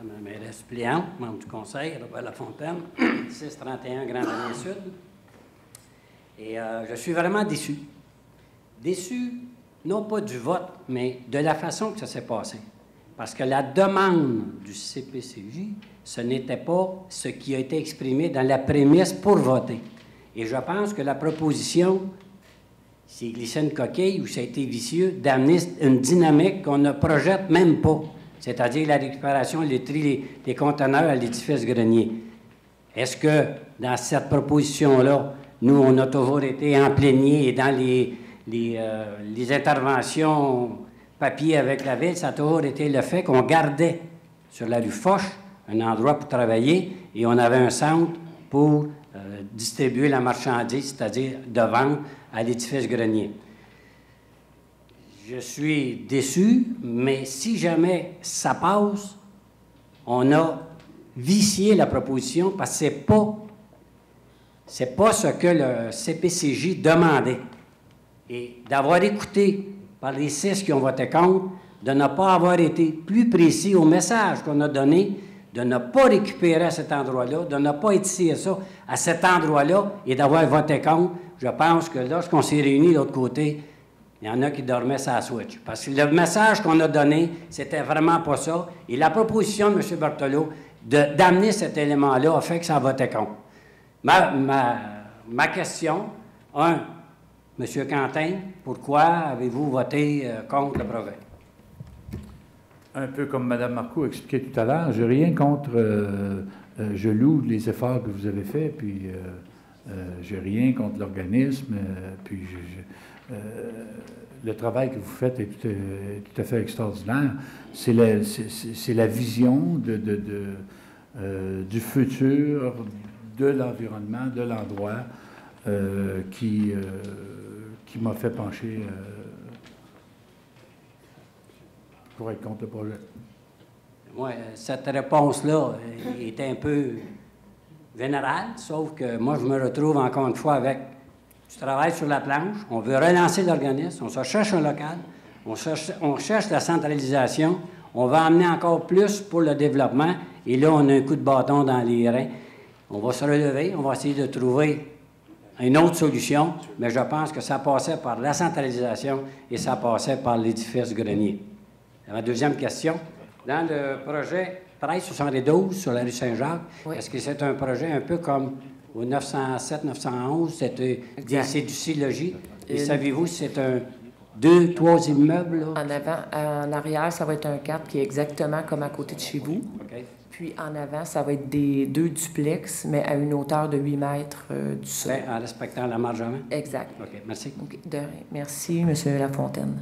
Madame la mairesse suppléante, membre du conseil, Robert Lafontaine, 631 Grand-Allée Sud. Et je suis vraiment déçu. Déçu, non pas du vote, mais de la façon que ça s'est passé. Parce que la demande du CPCJ, ce n'était pas ce qui a été exprimé dans la prémisse pour voter. Et je pense que la proposition, c'est glisser une coquille ou ça a été vicieux, d'amener une dynamique qu'on ne projette même pas, c'est-à-dire la récupération, les tri, les conteneurs à l'édifice grenier. Est-ce que dans cette proposition-là, nous, on a toujours été en plénier et dans les interventions papier avec la ville, ça a toujours été le fait qu'on gardait sur la rue Foch un endroit pour travailler et on avait un centre pour distribuer la marchandise, c'est-à-dire de vente à l'édifice grenier. Je suis déçu, mais si jamais ça passe, on a vicié la proposition parce que c'est pas ce que le CPCJ demandait. Et d'avoir écouté par les 6 qui ont voté contre, de ne pas avoir été plus précis au message qu'on a donné, de ne pas récupérer à cet endroit-là, de ne pas étirer ça à cet endroit-là et d'avoir voté contre. Je pense que lorsqu'on s'est réunis de l'autre côté, il y en a qui dormaient sur la switch. Parce que le message qu'on a donné, c'était vraiment pas ça. Et la proposition de M. Berthelot d'amener cet élément-là a fait que ça a voté contre. Ma question, M. Quentin, pourquoi avez-vous voté contre le projet? Un peu comme Mme Marcoux expliquait tout à l'heure, je n'ai rien contre, je loue les efforts que vous avez faits, puis je n'ai rien contre l'organisme, puis le travail que vous faites est tout à fait extraordinaire. C'est la vision du futur, de l'environnement, de l'endroit qui m'a fait pencher pour être contre le projet. Oui, cette réponse-là est un peu générale, sauf que moi, je me retrouve encore une fois avec du travail sur la planche. On veut relancer l'organisme, on se cherche un local, on cherche la centralisation, on va amener encore plus pour le développement, et là, on a un coup de bâton dans les reins. On va se relever, on va essayer de trouver une autre solution, mais je pense que ça passait par la centralisation et ça passait par l'édifice grenier. Ma deuxième question, dans le projet 1372 sur la rue Saint-Jacques, oui. Est-ce que c'est un projet un peu comme au 907-911, c'est du six-logis? Et savez-vous si c'est un 2, 3 immeubles? Là? En arrière, ça va être un 4 qui est exactement comme à côté de chez vous. Okay. Puis en avant, ça va être des 2 duplex, mais à une hauteur de 8 mètres du sol. En respectant la marge à main? Exact. OK, merci. Okay. De rien. Merci, M. Lafontaine.